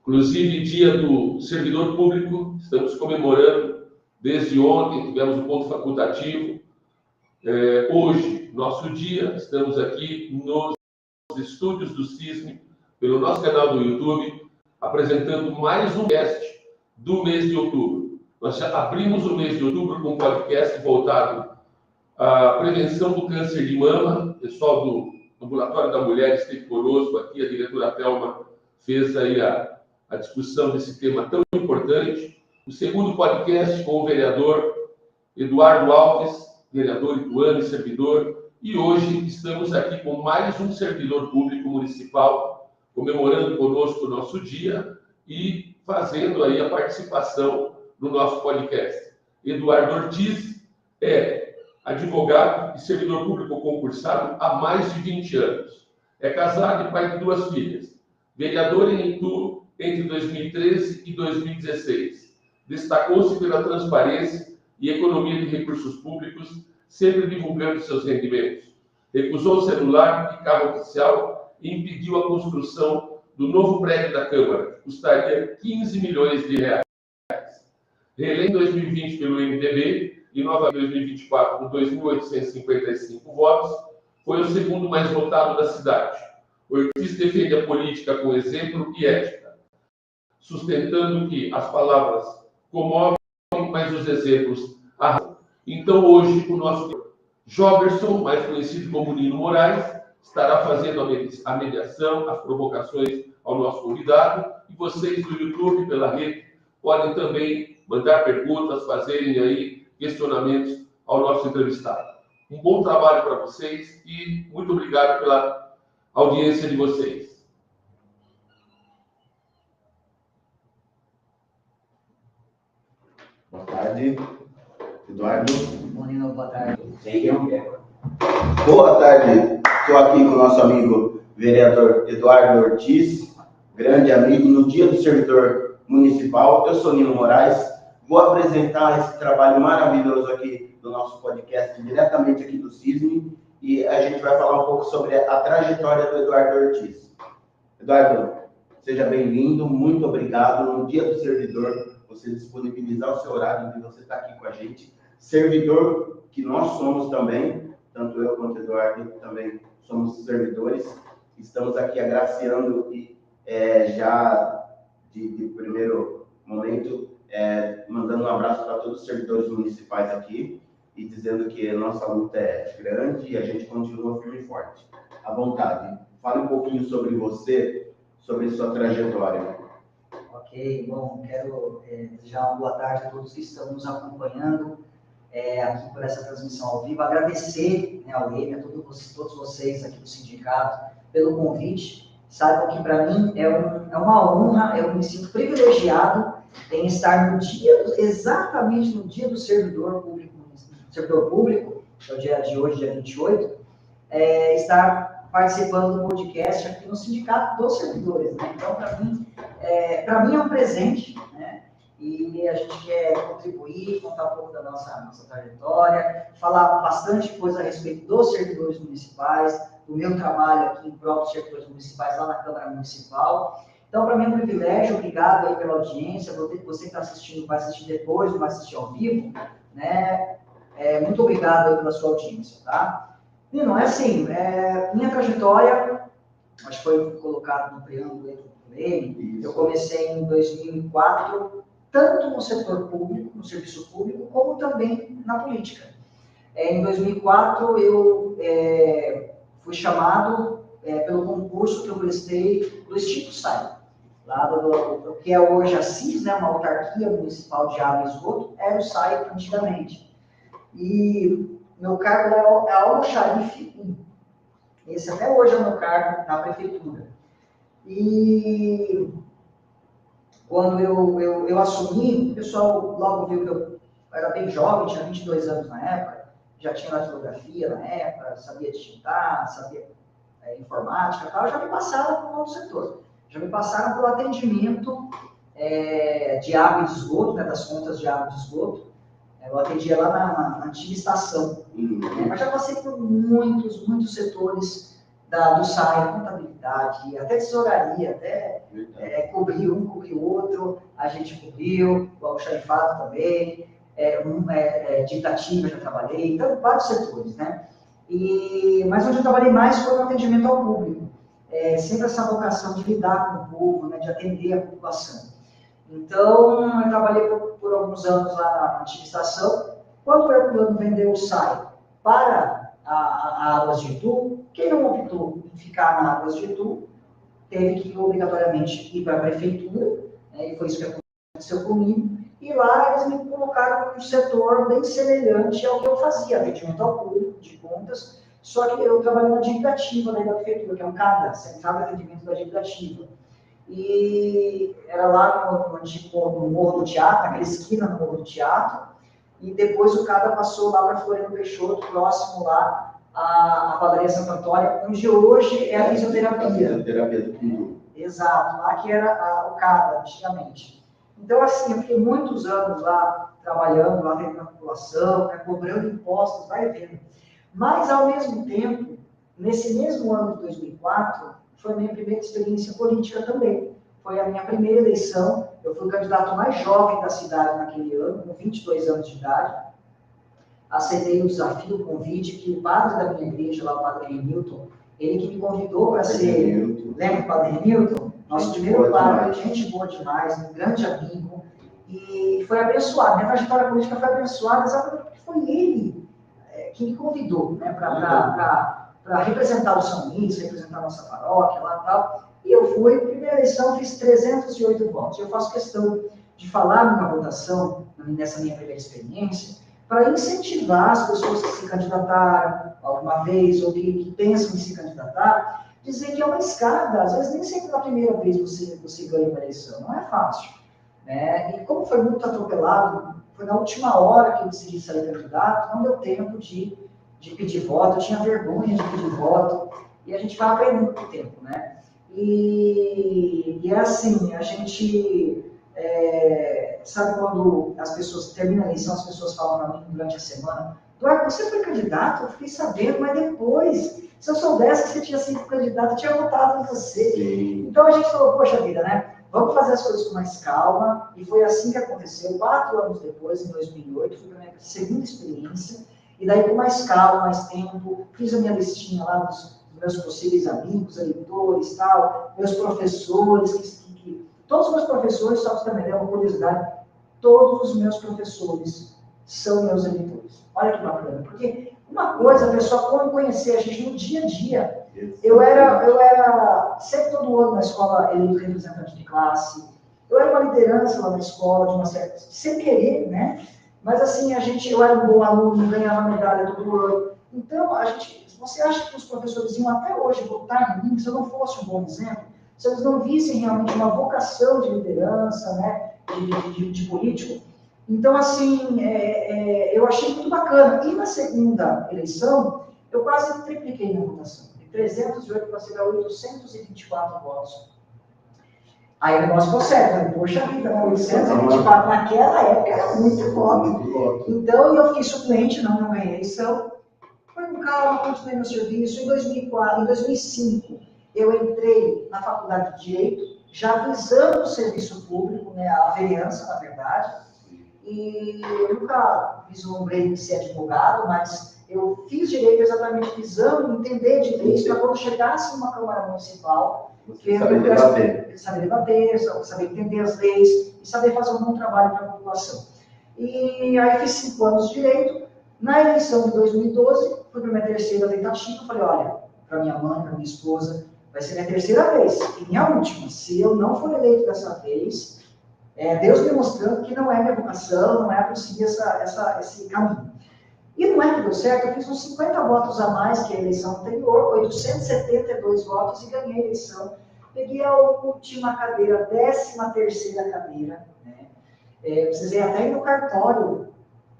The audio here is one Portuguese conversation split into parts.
Inclusive, dia do servidor público, estamos comemorando desde ontem, tivemos um ponto facultativo. Hoje, nosso dia, estamos aqui nos estúdios do CISM, pelo nosso canal do YouTube, apresentando mais um podcast do mês de outubro. Nós já abrimos o mês de outubro com um podcast voltado à prevenção do câncer de mama. O pessoal do Ambulatório da Mulher esteve conosco aqui, a diretora Thelma fez aí a discussão desse tema tão importante. O segundo podcast com o vereador Eduardo Alves, vereador ituano e servidor, e hoje estamos aqui com mais um servidor público municipal, comemorando conosco o nosso dia e fazendo aí a participação no nosso podcast. Eduardo Ortiz é advogado e servidor público concursado há mais de 20 anos. É casado e pai de 2 filhas. Vereador em Itu entre 2013 e 2016. Destacou-se pela transparência e economia de recursos públicos, sempre divulgando seus rendimentos. Recusou o celular e carro oficial e impediu a construção do novo prédio da Câmara, que custaria 15 milhões de reais. Reeleito em 2020 pelo MDB e novamente em 2024 com 2.855 votos, foi o segundo mais votado da cidade. Ortiz defende a política com exemplo e ética, sustentando que as palavras comovem, mas os exemplos arrasam. Então, hoje, o nosso Joberson, mais conhecido como Nino Moraes, estará fazendo a mediação, as provocações ao nosso convidado, e vocês do YouTube, pela rede, podem também mandar perguntas, fazerem aí questionamentos ao nosso entrevistado. Um bom trabalho para vocês e muito obrigado pela audiência de vocês. Boa tarde, Eduardo. Bonino, boa tarde. Boa tarde, estou aqui com o nosso amigo vereador Eduardo Ortiz, grande amigo no Dia do Servidor Municipal. Eu sou Nino Moraes, vou apresentar esse trabalho maravilhoso aqui do nosso podcast, diretamente aqui do CISM, e a gente vai falar um pouco sobre a trajetória do Eduardo Ortiz. Eduardo, seja bem-vindo, muito obrigado. No Dia do Servidor, você disponibilizar o seu horário de você estar aqui com a gente. Servidor que nós somos também, tanto eu quanto o Eduardo também somos servidores. Estamos aqui agraciando e já de primeiro momento, mandando um abraço para todos os servidores municipais aqui e dizendo que a nossa luta é grande e a gente continua firme e forte. À vontade, fale um pouquinho sobre você, sobre sua trajetória. Ok, bom, quero desejar uma boa tarde a todos que estão nos acompanhando aqui por essa transmissão ao vivo. Agradecer, ao Leme, a todos vocês aqui do sindicato pelo convite. Saibam que para mim é uma honra, eu me sinto privilegiado em estar exatamente no dia do servidor público, que é o dia de hoje, dia 28, estar participando do podcast aqui no Sindicato dos Servidores, né? Então, para mim é um presente, né? E a gente quer contribuir, contar um pouco da nossa trajetória, falar bastante coisa a respeito dos servidores municipais, do meu trabalho aqui em prol dos servidores municipais lá na Câmara Municipal. Então, para mim é um privilégio, obrigado aí pela audiência, você que está assistindo, vai assistir depois, vai assistir ao vivo, né? Muito obrigado aí pela sua audiência, tá? E não é assim, minha trajetória, acho que foi colocado no preâmbulo aí do Leme, eu comecei em 2004, tanto no setor público, no serviço público, como também na política. Em 2004, eu fui chamado pelo concurso que eu prestei do Extinto SAI, lá do que é hoje a CIS, né, uma autarquia municipal de água e esgoto, era o SAI antigamente. E meu cargo é almoxarife 1. Esse até hoje é o meu cargo na prefeitura. E quando eu assumi, o pessoal logo viu que eu era bem jovem, tinha 22 anos na época, já tinha datilografia na época, sabia digitar, sabia informática e tal, já me passaram para um outro setor. Já me passaram para o atendimento de água e de esgoto, né, das contas de água e de esgoto. Eu atendia lá na antiga estação. Mas já passei por muitos setores do SAI, contabilidade, até tesouraria, até cobrir um, cobrir o outro, a gente cobriu, o almoxarifado também, dívida ativa já trabalhei, então vários setores, né? Mas onde eu trabalhei mais foi no atendimento ao público, sempre essa vocação de lidar com o povo, né, de atender a população. Então, eu trabalhei por alguns anos lá na administração. Quando o Herculano vendeu o SAI para a Águas de Itu, quem não optou em ficar na Águas de Itu, teve que obrigatoriamente ir para a prefeitura, né, e foi isso que aconteceu comigo, e lá eles me colocaram num setor bem semelhante ao que eu fazia, atendimento ao público, de contas, só que eu trabalhei na dívida ativa da prefeitura, que é um CADA, Central de Atendimento da Dívida Ativa. E era lá no Morro do Teatro, naquela esquina no Morro do Teatro, e depois o CADA passou lá para Floriano Peixoto, próximo lá à Padaria Santo Antônio, onde hoje é a fisioterapia. A fisioterapia do Pindu. Exato, lá que era o CADA, antigamente. Então, assim, eu fiquei muitos anos lá, trabalhando, lá dentro da população, cobrando impostos, vai vendo. Mas, ao mesmo tempo, nesse mesmo ano de 2004, foi a minha primeira experiência política também. Foi a minha primeira eleição. Eu fui o candidato mais jovem da cidade naquele ano, com 22 anos de idade. Aceitei o desafio, o convite, que o padre da minha igreja, lá o padre Renilton, ele que me convidou para ser... Lembra o padre Renilton? Nosso primeiro padre, gente boa demais, um grande amigo. E foi abençoado. Minha trajetória política foi abençoada exatamente porque foi ele que me convidou, né, para representar o São Luís, representar a nossa paróquia lá e tal. E eu fui, primeira eleição, fiz 308 votos. Eu faço questão de falar minha votação, nessa minha primeira experiência, para incentivar as pessoas que se candidataram alguma vez ou que pensam em se candidatar, dizer que é uma escada. Às vezes nem sempre na primeira vez você ganha uma eleição, não é fácil. Né? E como foi muito atropelado, foi na última hora que eu decidi sair candidato, não deu tempo de pedir voto, eu tinha vergonha de pedir voto, e a gente vai aprendendo com o tempo, né? E é assim, a gente, sabe quando as pessoas terminam a eleição, as pessoas falam para mim durante a semana, Eduardo, você foi candidato? Eu fiquei sabendo, mas depois, se eu soubesse que você tinha sido candidato, eu tinha votado em você. Sim. Então a gente falou, poxa vida, né? Vamos fazer as coisas com mais calma, e foi assim que aconteceu. 4 anos depois, em 2008, foi a minha segunda experiência, e daí com mais calma, mais tempo, fiz a minha listinha lá dos meus possíveis amigos, eleitores, tal, meus professores, todos os meus professores, só que também é uma curiosidade, todos os meus professores são meus eleitores. Olha que bacana, porque uma coisa, a pessoa conhecer a gente no dia a dia. Eu era sempre todo ano na escola eleito representante de classe, eu era uma liderança lá na escola, de uma certa, sem querer, né? Mas assim, eu era um bom aluno, ganhava medalha todo ano. Então, você acha que os professores iam até hoje votar em mim se eu não fosse um bom exemplo? Se eles não vissem realmente uma vocação de liderança, né, de político? Então, assim, eu achei muito bacana. E na segunda eleição, eu quase tripliquei minha votação. De 308 passei a 824 votos. Aí o negócio ficou certo, né? Poxa vida, 824 naquela época era muito voto. Então, eu fiquei suplente, não ganhei a eleição. Foi com calma, continuei meu serviço. Em 2005, eu entrei na faculdade de Direito, já visando o serviço público, né, a vereança, na verdade. E eu nunca vislumbrei ser advogado, mas eu fiz Direito exatamente visando entender de leis para quando chegasse em uma Câmara Municipal, saber debater, saber entender as leis e saber fazer um bom trabalho para a população. E aí fiz 5 anos de Direito. Na eleição de 2012, fui para minha terceira tentativa, falei, olha, para minha mãe, para minha esposa, vai ser minha terceira vez, e minha última. Se eu não for eleito dessa vez, Deus me mostrando que não é minha vocação, não é para seguir esse caminho. E não é que deu certo, eu fiz uns 50 votos a mais que a eleição anterior, 872 votos e ganhei a eleição. Peguei a última cadeira, a 13ª cadeira, né? Precisei até ir no cartório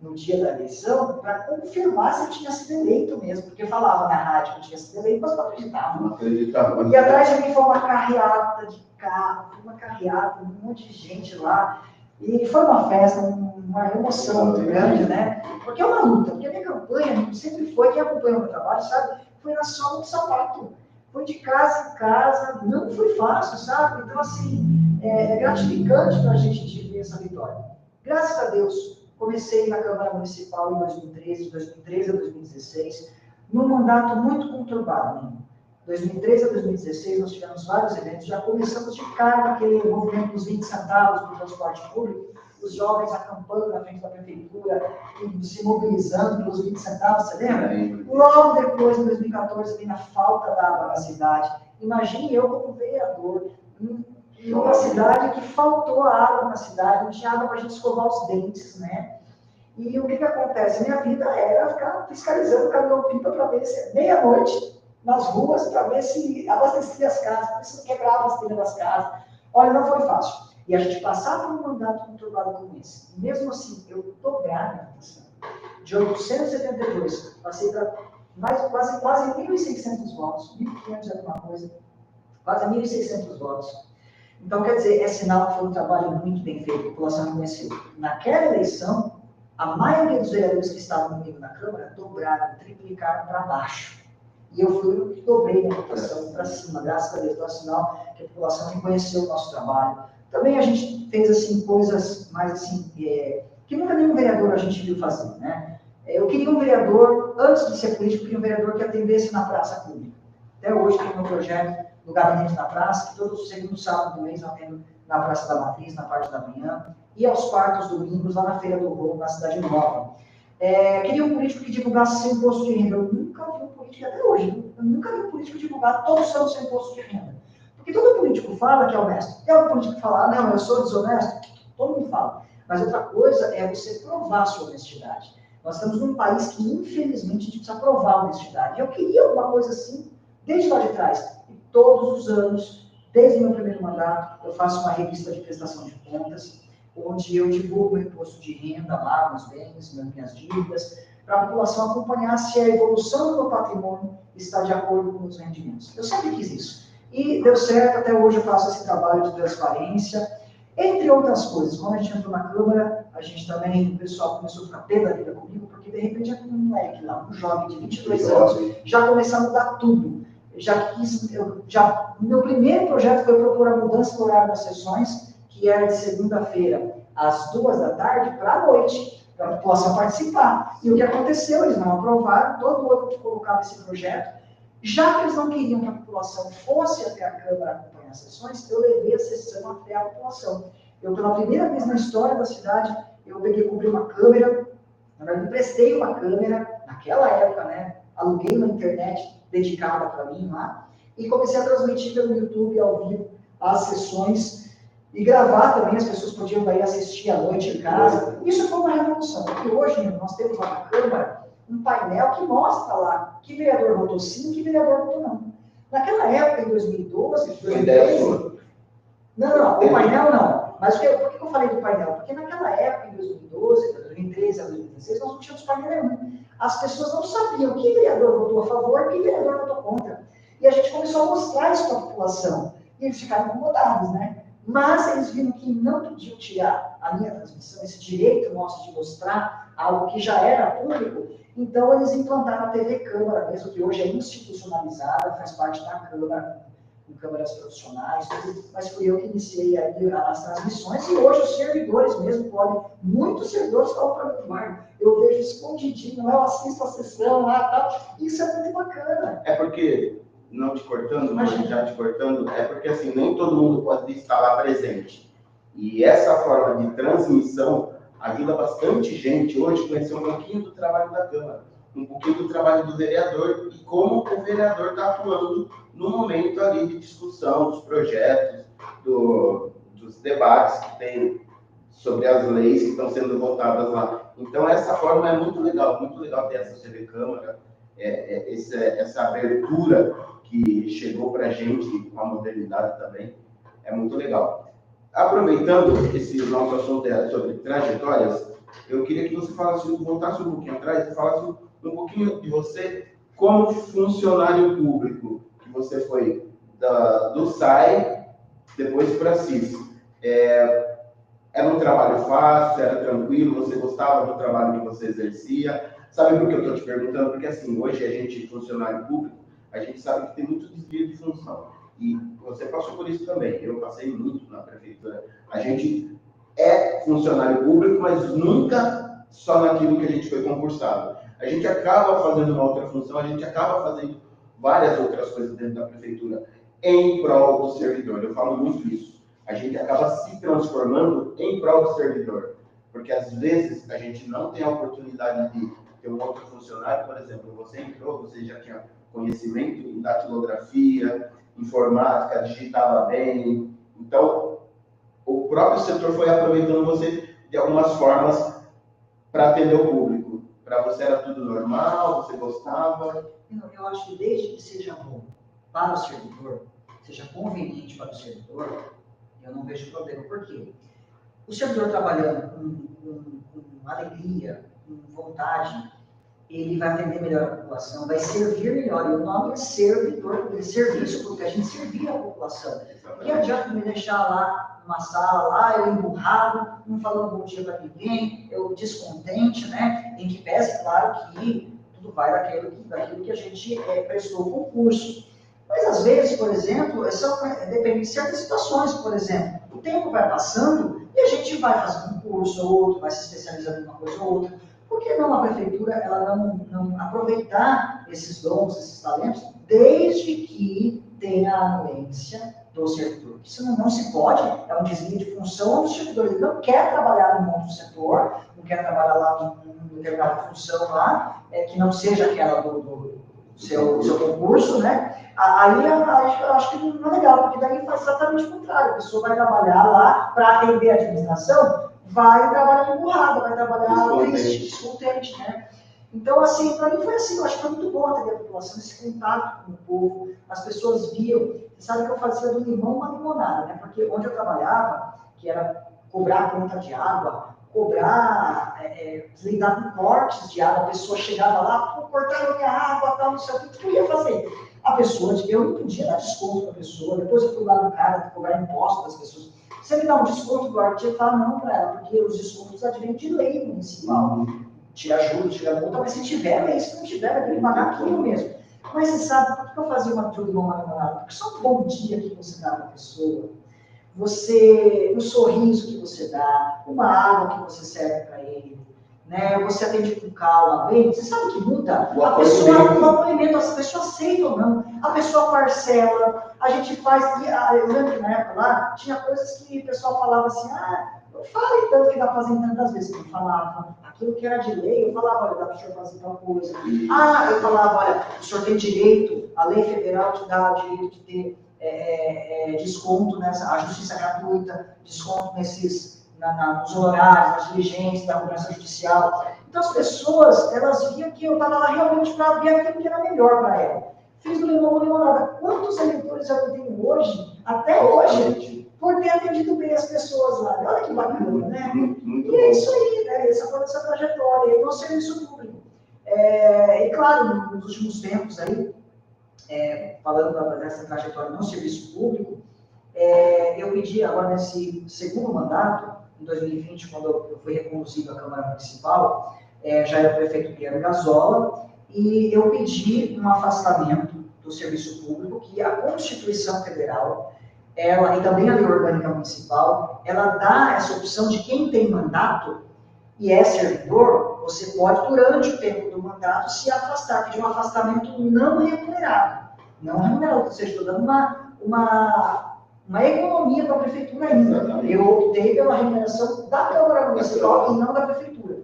no dia da eleição para confirmar se eu tinha sido eleito mesmo, porque eu falava na rádio que eu tinha sido eleito, mas não acreditava. E atrás de mim foi uma carreata de carro, um monte de gente lá, e foi uma festa, uma emoção muito grande, né? Porque é uma luta, porque a minha campanha sempre foi, quem acompanha o meu trabalho, sabe, foi na sola do sapato. foi de casa em casa, não foi fácil, sabe? Então, assim, é gratificante para a gente ver essa vitória. Graças a Deus, comecei na Câmara Municipal em 2013, de 2013 a 2016, num mandato muito conturbado. De 2013 a 2016, nós tivemos vários eventos, já começamos de cara naquele movimento dos 20 centavos do transporte público, os jovens acampando na frente da prefeitura, se mobilizando pelos 20 centavos, você lembra? Logo depois, em 2014, vem a falta da água na cidade. Imagine eu como vereador, em uma cidade que faltou água na cidade, não tinha água para a gente escovar os dentes, né? E o que acontece? Minha vida era ficar fiscalizando o caminhão-pipa para ver se meia-noite nas ruas, para ver se abastecia as casas, para ver se não quebrava as telhas das casas. Olha, não foi fácil. E a gente passar por um mandato conturbado como esse. Mesmo assim, eu dobrar minha votação. De 872, passei para quase 1.600 votos, 1.500 alguma coisa, quase 1.600 votos. Então, quer dizer, é sinal que foi um trabalho muito bem feito, a população reconheceu. Naquela eleição, a maioria dos vereadores que estavam comigo na Câmara dobraram, triplicaram para baixo. E eu fui o que dobrei a votação para cima, graças a Deus, então é sinal que a população reconheceu o nosso trabalho. Também a gente fez, assim, coisas mais, assim, que nunca nenhum vereador a gente viu fazer, né? Eu queria um vereador, antes de ser político, eu queria um vereador que atendesse na praça pública. Até hoje tem um projeto do Gabinete da Praça, que todo segundo sábado do mês eu atendo na Praça da Matriz, na parte da manhã, e aos quartos domingos, lá na Feira do Rolo, na Cidade Nova. Queria um político que divulgasse seu imposto de renda. Eu nunca vi um político, até hoje, eu nunca vi um político divulgar todos os anos seu imposto de renda. Porque todo político fala que é honesto. Tem algum político que fala, não, eu sou desonesto? Todo mundo fala. Mas outra coisa é você provar a sua honestidade. Nós estamos num país que, infelizmente, a gente precisa provar a honestidade. Eu queria alguma coisa assim, desde lá de trás. E todos os anos, desde o meu primeiro mandato, eu faço uma revista de prestação de contas, onde eu divulgo o imposto de renda lá, meus bens, minhas dívidas, para a população acompanhar se a evolução do meu patrimônio está de acordo com os rendimentos. Eu sempre quis isso. E deu certo, até hoje eu faço esse trabalho de transparência, entre outras coisas. Quando a gente entrou na Câmara, a gente também, o pessoal começou a ficar pé da vida comigo, porque de repente um moleque lá, um jovem de 22 anos, já começou a mudar tudo. Meu primeiro projeto foi propor a mudança do horário das sessões, que era de segunda-feira às 2 da tarde para a noite, para a população participar. E o que aconteceu? Eles não aprovaram, todo ano que colocava esse projeto. Já que eles não queriam que a população fosse até a Câmara acompanhar as sessões, eu levei a sessão até a população. Eu, pela primeira vez na história da cidade, eu peguei e comprei uma câmera, na verdade, emprestei uma câmera, naquela época, né? Aluguei uma internet dedicada para mim lá, e comecei a transmitir pelo YouTube ao vivo as sessões, e gravar também, as pessoas podiam daí assistir à noite em casa. Isso foi uma revolução, porque hoje nós temos lá na Câmara um painel que mostra lá que vereador votou sim e que vereador votou não. Naquela época, em 2012, 2013... Não, o painel não. Mas por que eu falei do painel? Porque naquela época, em 2012, 2013 a 2016, nós não tínhamos painel nenhum. As pessoas não sabiam que vereador votou a favor e que vereador votou contra. E a gente começou a mostrar isso para a população. E eles ficaram incomodados, né? Mas eles viram que não podiam tirar a minha transmissão, esse direito nosso de mostrar algo que já era público. Então, eles implantaram a TV Câmara mesmo, que hoje é institucionalizada, faz parte da Câmara, com câmaras profissionais, tudo, mas fui eu que iniciei aí as transmissões, e hoje os servidores mesmo podem, muitos servidores falam para mim, Marco, eu vejo escondidinho, eu assisto a sessão lá e tal, isso é muito bacana. É porque, não te cortando, mas já te cortando, é porque assim, nem todo mundo pode estar lá presente. E essa forma de transmissão ajuda bastante gente hoje a conhecer um pouquinho do trabalho da Câmara, um pouquinho do trabalho do vereador e como o vereador está atuando no momento ali de discussão dos projetos, dos debates que tem sobre as leis que estão sendo votadas lá. Então, essa forma é muito legal ter essa TV Câmara, essa abertura que chegou para a gente com a modernidade também, é muito legal. Aproveitando esse nosso assunto sobre trajetórias, eu queria que você voltasse um pouquinho atrás e falasse um pouquinho de você como funcionário público, que você foi do SAI, depois para a CIS. Era um trabalho fácil, era tranquilo, você gostava do trabalho que você exercia? Sabe por que eu estou te perguntando? Porque assim, hoje a gente, funcionário público, a gente sabe que tem muito desvio de função. E você passou por isso também, eu passei muito na prefeitura. A gente é funcionário público, mas nunca só naquilo que a gente foi concursado. A gente acaba fazendo uma outra função, a gente acaba fazendo várias outras coisas dentro da prefeitura em prol do servidor. Eu falo muito isso. A gente acaba se transformando em prol do servidor. Porque às vezes a gente não tem a oportunidade de ter um outro funcionário, por exemplo, você entrou, você já tinha conhecimento em datilografia, informática, digitava bem. Então, o próprio setor foi aproveitando você de algumas formas para atender o público. Para você era tudo normal, você gostava? Eu acho que desde que seja bom para o servidor, seja conveniente para o servidor, eu não vejo problema. Por quê? O servidor trabalhando com alegria, com vontade, ele vai atender melhor a população, vai servir melhor. E o nome é servidor, porque serviço, porque a gente servir a população. E adianta me deixar lá numa sala, lá eu emburrado, não falando bom dia para ninguém, eu descontente, né? Em que pese, claro, que tudo vai daquilo que a gente prestou o concurso. Mas às vezes, por exemplo, depende de certas situações, por exemplo, o tempo vai passando e a gente vai fazendo um curso ou outro, vai se especializando em uma coisa ou outra. Por que não a prefeitura ela não aproveitar esses dons, esses talentos, desde que tenha a anuência do servidor? Isso não se pode, é um desvio de função do servidor. Ele não quer trabalhar num outro setor, não quer trabalhar lá numa determinada função lá, que não seja aquela do seu concurso, né? Aí eu acho que não é legal, porque daí faz exatamente o contrário. A pessoa vai trabalhar lá para atender a administração, vai trabalhar emburrada, vai trabalhar triste, descontente, né? Então, assim, para mim foi assim, eu acho que foi muito bom atender a população, esse contato com o povo, as pessoas viam. Você sabe que eu fazia do limão uma limonada, né? Porque onde eu trabalhava, que era cobrar a conta de água, lidar com cortes de água, a pessoa chegava lá, cortaram minha água, tal, não sei o que eu ia fazer. A pessoa, eu não podia dar desconto para a pessoa, depois eu fui lá no cara, cobrar imposto das pessoas. Se ele dá um desconto, eu tinha que falar não para ela, porque os descontos advêm de lei municipal. Te ajuda, tira a multa, mas se tiver lei, se não tiver, vai ter que pagar aquilo mesmo. Mas você sabe por que eu fazia uma tudo uma limonada? Porque só um bom dia que você dá para a pessoa, um sorriso que você dá, uma água que você serve para ele, né? Você atende com calma, bem, você sabe que muda? O acolhimento, as pessoas aceitam ou não, a pessoa parcela, a gente faz, eu lembro que na época lá, tinha coisas que o pessoal falava assim, não fale tanto que dá para fazer tantas vezes, eu falava, aquilo que era de lei, eu falava, olha, dá para o senhor fazer tal coisa. Eu falava, olha, o senhor tem direito, a lei federal te dá o direito de ter desconto nessa, a justiça gratuita, desconto nos honorários, nas diligências, da cobrança judicial. Então as pessoas, elas viam que eu estava lá realmente para ver aquilo que era melhor para ela. Fiz do limão uma limonada. Quantos eleitores eu tenho hoje, até hoje, por ter atendido bem as pessoas lá? Olha que bacana, né? E é isso aí, né? Essa foi essa trajetória, e no serviço público. E claro, nos últimos tempos aí, falando dessa trajetória no serviço público, eu pedi agora nesse segundo mandato, em 2020, quando eu fui reconduzido à Câmara Municipal, já era o prefeito Guilherme Gazola, e eu pedi um afastamento do serviço público, que a Constituição Federal, e também a Lei Orgânica Municipal, ela dá essa opção de quem tem mandato e é servidor, você pode, durante o tempo do mandato, se afastar, pedir um afastamento não remunerado. Não remunerado, ou seja, estou dando uma economia para a prefeitura ainda. Eu optei pela remuneração da Câmara Municipal e não da prefeitura.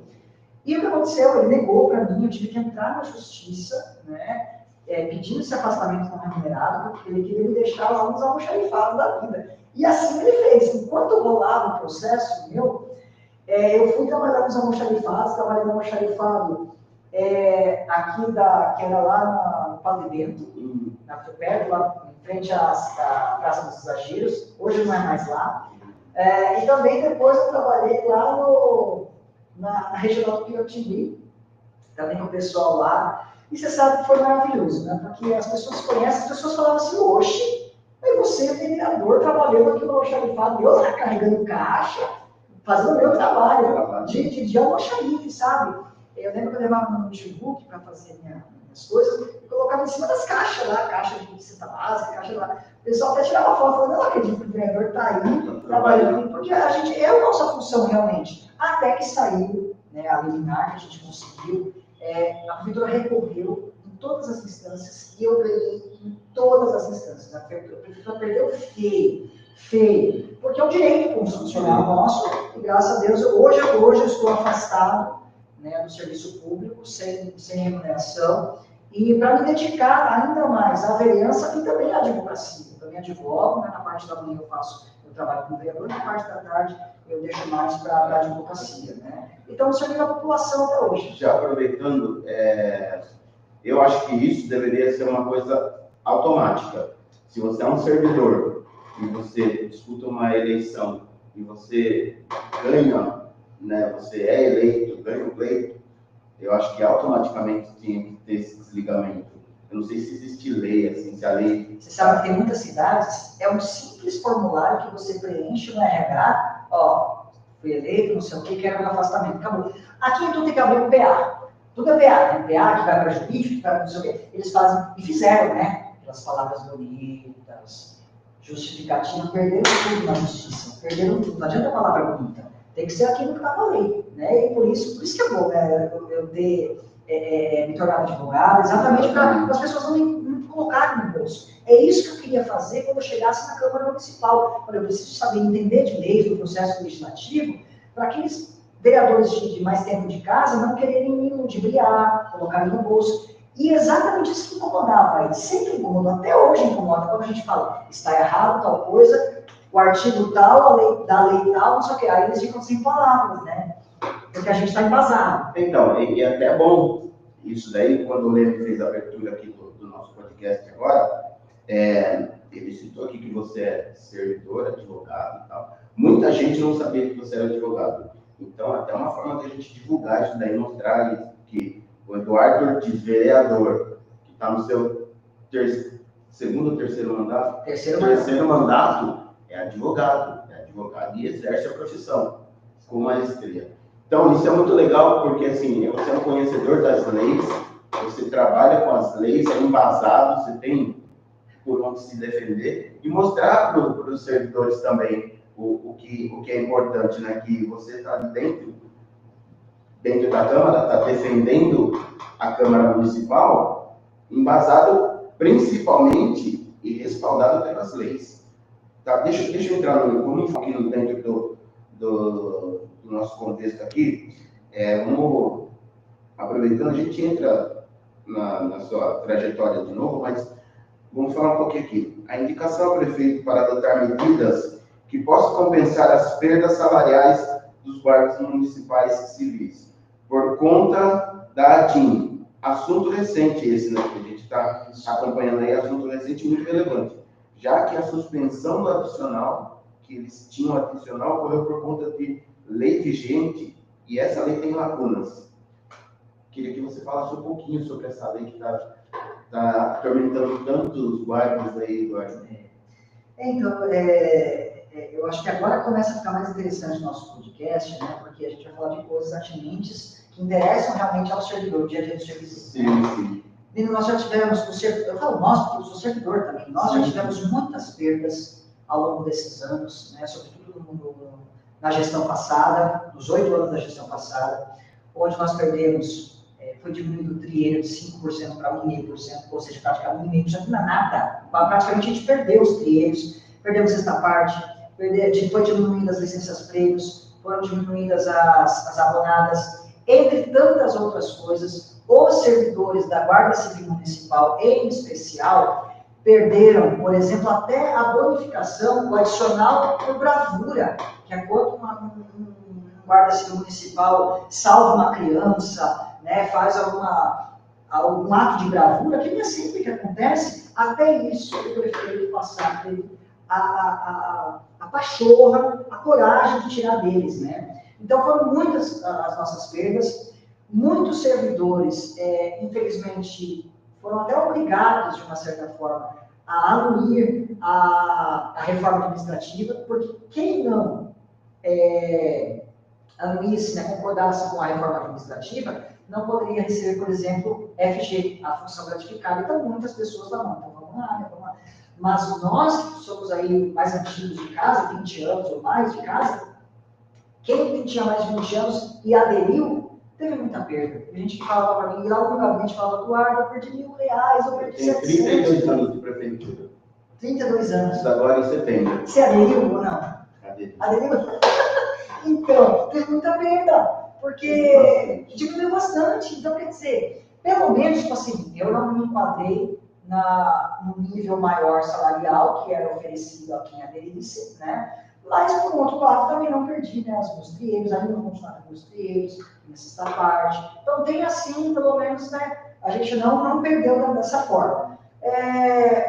E o que aconteceu? Ele negou para mim, eu tive que entrar na justiça, né, pedindo esse afastamento não remunerado, porque ele queria me deixar lá nos almoxarifados da vida. E assim ele fez. Enquanto rolava o processo meu, eu fui trabalhar nos almoxarifados, trabalhei no almoxarifado aqui que era lá no Padre Bento, perto, lá em frente à Praça dos Exageros, hoje não é mais lá. E também depois eu trabalhei lá na Regional do Piratini, também com o pessoal lá. E você sabe que foi maravilhoso, né? Porque as pessoas conhecem, as pessoas falavam assim, oxe, mas você é vereador trabalhando aqui no almoxarifado, eu lá carregando caixa, fazendo o meu trabalho de almoxarife, sabe? Eu lembro que eu levava meu notebook para fazer minhas as coisas, e colocava em cima das caixas lá, caixa de cesta básica, caixa lá. O pessoal até tirava foto, falando, não acredito que o vereador está aí, trabalhando, porque a gente, é a nossa função realmente. Até que saiu, né, a liminar que a gente conseguiu, a prefeitura recorreu em todas as instâncias e eu ganhei em todas as instâncias. A prefeitura perdeu feio, porque é um direito constitucional nosso e graças a Deus hoje eu estou afastado, né, do serviço público sem remuneração e para me dedicar ainda mais à vereança e também à advocacia. Eu também advogo, né, na parte da manhã eu trabalho como vereador, na parte da tarde eu deixo mais para a advocacia, né? Então, servindo a população até hoje. Já aproveitando, eu acho que isso deveria ser uma coisa automática. Se você é um servidor e você disputa uma eleição e você ganha, né, você é eleito, ganha o pleito, eu acho que automaticamente tinha que ter esse desligamento. Eu não sei se existe lei, assim, se a lei... Você sabe que tem muitas cidades, é um simples formulário que você preenche no RH, ó, fui eleito, não sei o que, quero um afastamento, acabou. Aqui tudo tem que abrir um PA. Tudo é PA, né? PA que vai para jurídico, que vai para não sei o quê. Eles fazem, e fizeram, né? Aquelas palavras bonitas, justificativa, perderam tudo na justiça, perderam tudo. Não adianta a palavra bonita, tem que ser aquilo que está na lei, né? E por isso que é bom, né? Eu ter me tornar advogado, exatamente para as pessoas não me colocarem no bolso. É isso que eu queria fazer quando eu chegasse na Câmara Municipal. Eu preciso saber entender de leis do processo legislativo para aqueles vereadores de mais tempo de casa não quererem me ludibriar, colocarem no bolso. E exatamente isso que incomodava eles. Sempre incomodou, até hoje incomoda. Quando a gente fala, está errado tal coisa, o artigo tal, a lei tal, não sei o que. Aí eles ficam sem palavras, né? Porque a gente está embasado. Então, e é até bom isso daí, quando o Leme fez a abertura aqui do nosso podcast agora, ele citou aqui que você é servidor, advogado e tal. Muita gente não sabia que você era advogado. Então, até uma forma de a gente divulgar isso daí, mostrar que o Eduardo Ortiz, vereador, que está no seu segundo ou terceiro mandato? Terceiro mandato, é advogado e exerce a profissão com maestria. Então, isso é muito legal, porque, assim, você é um conhecedor das leis, você trabalha com as leis, é embasado, você tem por onde se defender, e mostrar para os servidores também o que é importante, né? Que você está dentro da Câmara, está defendendo a Câmara Municipal, embasado principalmente e respaldado pelas leis. Tá? Deixa eu entrar um pouquinho dentro do nosso contexto aqui. Vamos, aproveitando, a gente entra na sua trajetória de novo, mas vamos falar um pouquinho aqui. A indicação ao prefeito para adotar medidas que possam compensar as perdas salariais dos guardas municipais civis, por conta da ADIM. Assunto recente esse, né, que a gente está acompanhando aí, assunto recente muito relevante, já que a suspensão do adicional, que eles tinham adicional, ocorreu por conta de lei vigente, e essa lei tem lacunas. Queria que você falasse um pouquinho sobre essa lei que está atormentando tantos guardas aí, Eduardo. Então, eu acho que agora começa a ficar mais interessante o nosso podcast, né? Porque a gente vai falar de coisas atinentes que interessam realmente ao servidor, o dia a dia do servidor. Sim. E nós já tivemos, eu falo nós, porque eu sou servidor também, nós já tivemos muitas perdas ao longo desses anos, né? Sobretudo na gestão passada, nos 8 anos da gestão passada, onde nós perdemos, foi diminuído o trieiro de 5% para 1,5%, ou seja, praticamente 1,5% não é nada. Praticamente a gente perdeu os trieiros, perdemos esta parte, foi diminuídas as licenças prêmios, foram diminuídas as abonadas, entre tantas outras coisas. Os servidores da Guarda Civil Municipal, em especial, perderam, por exemplo, até a bonificação, o adicional por bravura, que é quando um Guarda Civil Municipal salva uma criança, né, faz algum ato de bravura, que nem é sempre que acontece, até isso o prefeito passar a pachorra, a coragem de tirar deles, né? Então foram muitas as nossas perdas, muitos servidores, infelizmente, foram até obrigados, de uma certa forma, a anuir a reforma administrativa, porque quem não anuísse, né, concordasse com a reforma administrativa, não poderia receber, por exemplo, FG, a função gratificada. Então, muitas pessoas falam, então vamos lá, né, vamos lá. Mas nós que somos aí mais antigos de casa, 20 anos ou mais de casa, quem tinha mais de 20 anos e aderiu, teve muita perda. A gente falava para mim, e lá no gabinete falava, Eduardo, eu perdi R$1.000, eu perdi 700. 32 anos de prefeitura. 32 anos. Isso agora em setembro. Você aderiu ou não? Aderiu? Então, teve muita perda, porque diminuiu bastante. Então, quer dizer, pelo menos, tipo assim, eu não me enquadrei no nível maior salarial que era oferecido a quem aderisse, né? Mas, por outro lado, também não perdi, né, os meus trieiros, ainda não continuaram com os trieiros, nessa parte. Então, tem assim, pelo menos, né, a gente não perdeu dessa forma.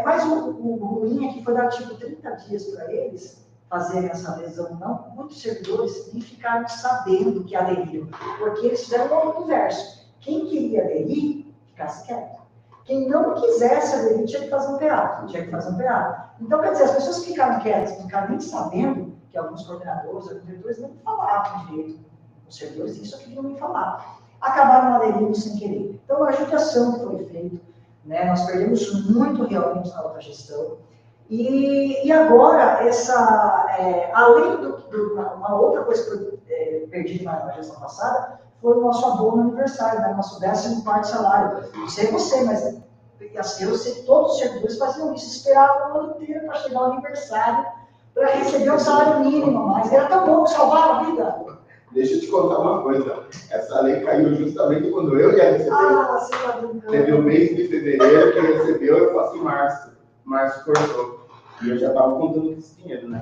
Mas o ruim é que foi dar, tipo, 30 dias para eles fazerem essa adesão, não. Muitos servidores nem ficaram sabendo que aderiram, porque eles fizeram o inverso. Quem queria aderir, ficasse quieto. Quem não quisesse aderir tinha que fazer um PA. Então, quer dizer, as pessoas que ficaram quietas, não ficaram nem sabendo, que alguns coordenadores, alguns diretores nem falavam direito. Os servidores, isso aqui não me falar. Acabaram aderindo sem querer. Então, a judiação que foi feita, né, nós perdemos muito realmente na outra gestão. E agora, além uma outra coisa que eu perdi na gestão passada, foi o nosso abono no aniversário, né? Nosso 14º salário. Não sei você, mas eu sei que todos os servidores faziam isso, esperavam o ano inteiro para chegar o aniversário, para receber um salário mínimo, mas era tão bom que salvava a vida. Deixa eu te contar uma coisa. Essa lei caiu justamente quando eu ia receber. Você tá brincando. Teve o mês de fevereiro que recebeu, eu faço em março. Março cortou. E eu já estava contando com esse dinheiro, né?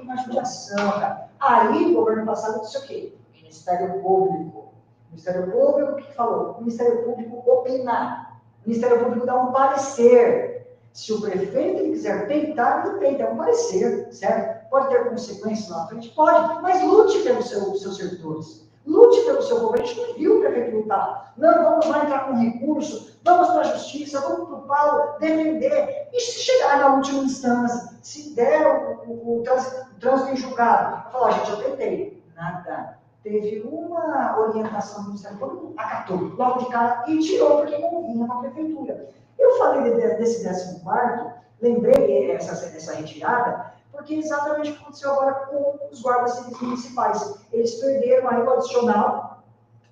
Uma judiação, cara. Aí, o governo passado disse o quê? Ministério Público. O Ministério Público, o que falou? O Ministério Público opina. O Ministério Público dá um parecer. Se o prefeito ele quiser peitar, ele peita. É um parecer, certo? Pode ter consequências lá na frente? Pode. Mas lute pelos seus servidores. Lute pelo seu governo. A gente não viu o prefeito lutar. Não, vamos lá entrar com recurso, vamos para a justiça, vamos para o pau, defender. E se chegar na última instância, se der o trânsito em julgado, eu falo, gente, eu tentei. Nada. Teve uma orientação do Ministério Público, acatou logo de cara e tirou, porque não vinha na prefeitura. Eu falei desse 14º, lembrei essa retirada, porque é exatamente o que aconteceu agora com os guardas civis municipais. Eles perderam aí o adicional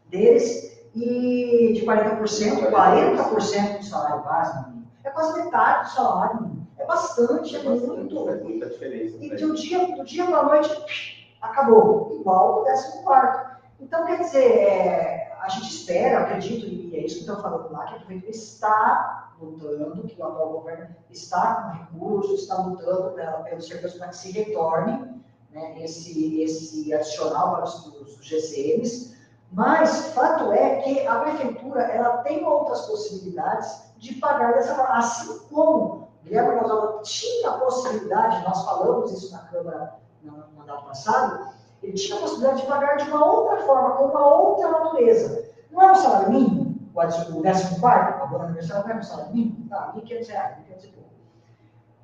deles e de 40% do salário base. É quase metade do salário. É bastante, é muito. É muita diferença. E do dia para a noite, acabou. Igual o 14º. Então, quer dizer, a gente espera, acredito, e é isso que estou falando lá, que a prefeitura está lutando, que o atual governo está com recursos, está lutando pelos servidores para que se retorne, né, esse adicional para os GCMs, mas fato é que a prefeitura ela tem outras possibilidades de pagar dessa forma, assim como Guilherme Gonzalo tinha a possibilidade, nós falamos isso na Câmara no mandato passado, ele tinha a possibilidade de pagar de uma outra forma, com uma outra natureza. Não é um salário mínimo? O 14º, a boa aniversário não é um salário mínimo? Tá, R$1.500, R$1.500.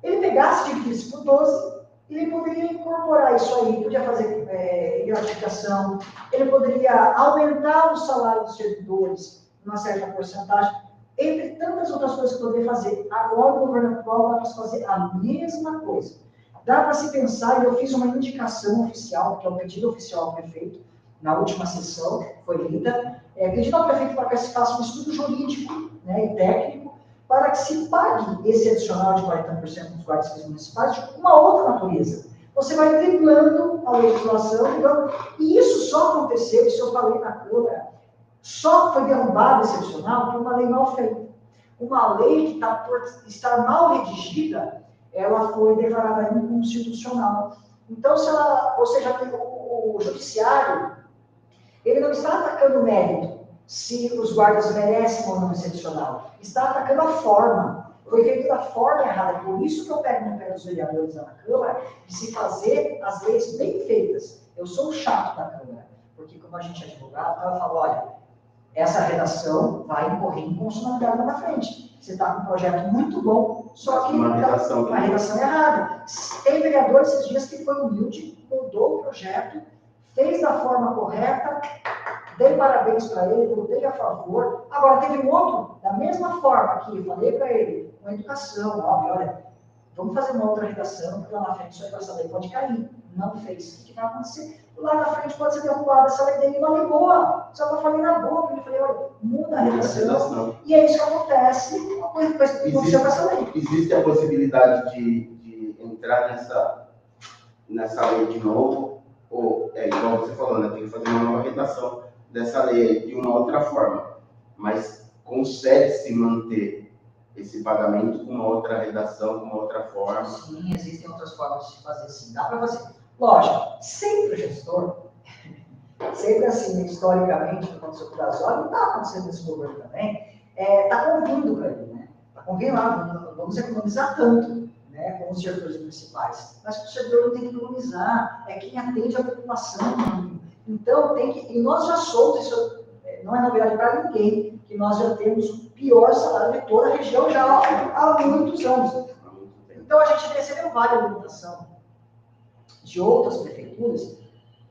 Ele pegasse, dividisse por 12, ele poderia incorporar isso aí, podia fazer gratificação, ele poderia aumentar o salário dos servidores uma certa porcentagem, entre tantas outras coisas que poderia fazer. Agora o governo atual dá para fazer a mesma coisa. Dá para se pensar, e eu fiz uma indicação oficial, que é o pedido oficial ao prefeito, na última sessão, foi lida, pedindo ao prefeito para que se faça um estudo jurídico, né, e técnico, para que se pague esse adicional de 40% dos guardas civis municipais de uma outra natureza. Você vai driblando a legislação, e isso só aconteceu, isso eu falei na Câmara, só foi derrubado esse adicional por uma lei mal feita. Uma lei que por estar mal redigida, ela foi declarada inconstitucional. Então, ou seja, o judiciário, ele não está atacando o mérito, se os guardas merecem ou não esse adicional. Está atacando a forma. Foi feito da forma errada. Por isso que eu pego no pé dos vereadores lá na Câmara, de se fazer as leis bem feitas. Eu sou o chato da Câmara, porque como a gente é advogado, eu falo, olha, essa redação vai incorrer em constitucionalidade lá na frente. Você está com um projeto muito bom, só que uma redação errada. Tem vereador esses dias que foi humilde, mudou o projeto, fez da forma correta, dei parabéns para ele, votei a favor. Agora, teve um outro, da mesma forma que falei para ele, com educação, óbvio, olha, vamos fazer uma outra redação, porque lá na frente só essa lei pode cair. Não fez. O que vai acontecer? Lá na frente pode ser derrubada essa lei dele, uma lei boa. Só que eu falei na boa, eu falei, olha, muda a redação. E é isso que acontece, uma coisa que aconteceu com essa lei. Existe a possibilidade de entrar nessa lei de novo, ou é igual você falou, né? Tem que fazer uma nova redação dessa lei de uma outra forma. Mas consegue-se manter esse pagamento com uma outra redação, com uma outra forma? Sim, existem outras formas de fazer, sim. Dá para fazer. Lógico, sempre o gestor, sempre assim, historicamente, que aconteceu com o Gasóleo, está acontecendo nesse governo também, está convindo para ele, né? Está convindo lá, vamos economizar tanto, né, com os servidores municipais. Mas o servidor não tem que economizar, é quem atende a população. Então, tem que, e nós já somos, isso não é novidade para ninguém, que nós já temos o pior salário de toda a região já há muitos anos. Então, a gente recebeu várias alimentação de outras prefeituras,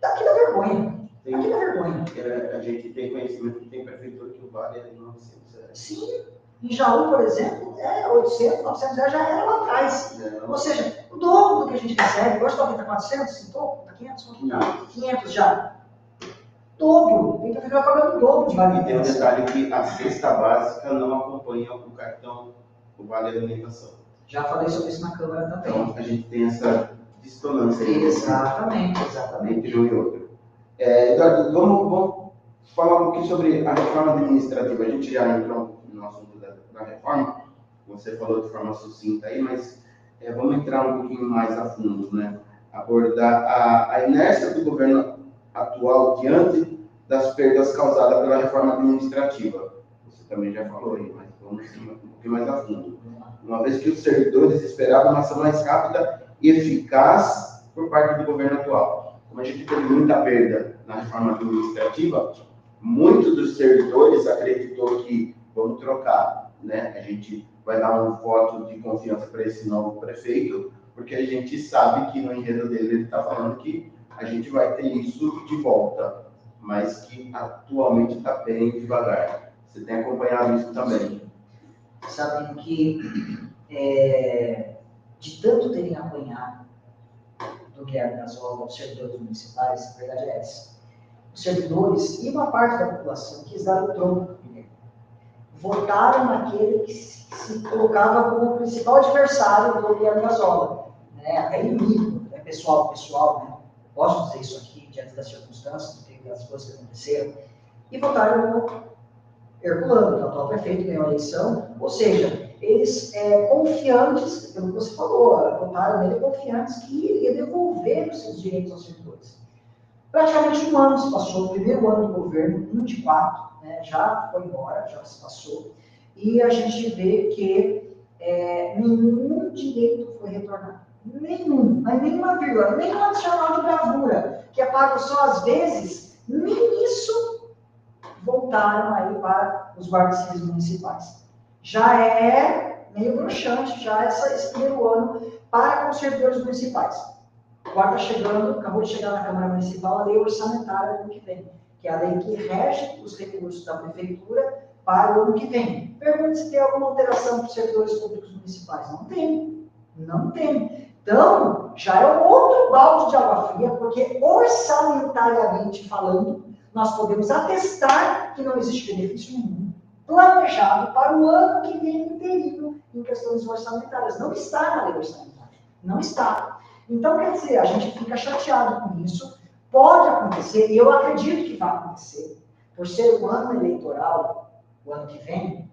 daqui da vergonha. Daqui da vergonha. A gente tem conhecimento que tem prefeitura que o vale é de 900 reais. Sim. Em Jaú, por exemplo, 800, 900 reais já era lá atrás. Ou seja, o dobro do que a gente recebe. Hoje está 400, então, está 500? 500 já. Dobro. Tem que ficar pagando o dobro de vale. E tem um detalhe que a cesta básica não acompanha o cartão, o vale alimentação. Já falei sobre isso na Câmara também. Então, a gente tem essa dissonância aí. Exatamente. Entre um e outro. Eduardo, vamos falar um pouquinho sobre a reforma administrativa. A gente já entrou no assunto da reforma, você falou de forma sucinta aí, mas vamos entrar um pouquinho mais a fundo, né? Abordar a inércia do governo atual diante das perdas causadas pela reforma administrativa. Você também já falou aí, mas vamos um pouquinho mais a fundo. Uma vez que os servidores esperavam uma ação mais rápida e eficaz por parte do governo atual. Como a gente teve muita perda na reforma administrativa, muitos dos servidores acreditou que vamos trocar, né? A gente vai dar um voto de confiança para esse novo prefeito, porque a gente sabe que no enredo dele ele está falando que a gente vai ter isso de volta, mas que atualmente está bem devagar. Você tem acompanhado isso também? Sabem que de tanto terem apanhado do Guilherme Gasóleo aos servidores municipais, a verdade é essa. Os servidores e uma parte da população quis dar o tronco nele. Votaram naquele que se colocava como o principal adversário do Guilherme Gasóleo. É inimigo, é pessoal, né? Posso dizer isso aqui, diante das circunstâncias, das coisas que aconteceram. E votaram no Herculano, que é o atual prefeito, ganhou a eleição. Ou seja, eles confiantes, pelo que você falou, votaram nele confiantes que iria devolver os seus direitos aos servidores. Praticamente um ano se passou, o primeiro ano do governo, 1 de 4, né, já foi embora, já se passou, e a gente vê que nenhum direito foi retornado. Nenhum, mas nenhuma vírgula, nem um adicional de gravura, que é pago só às vezes, nem isso voltaram aí para os guardas civis municipais. Já é meio broxante, já esse primeiro ano para com os servidores municipais. Agora está chegando, acabou de chegar na Câmara Municipal a lei orçamentária do ano que vem, que é a lei que rege os recursos da Prefeitura para o ano que vem. Pergunta se tem alguma alteração para os servidores públicos municipais. Não tem. Não tem. Então, já é um outro balde de água fria, porque orçamentariamente falando, nós podemos atestar que não existe benefício nenhum planejado para o ano que vem inteirinho em questões orçamentárias. Não está na lei orçamentária. Não está. Então, quer dizer, a gente fica chateado com isso. Pode acontecer, e eu acredito que vai acontecer, por ser um ano eleitoral, o ano que vem,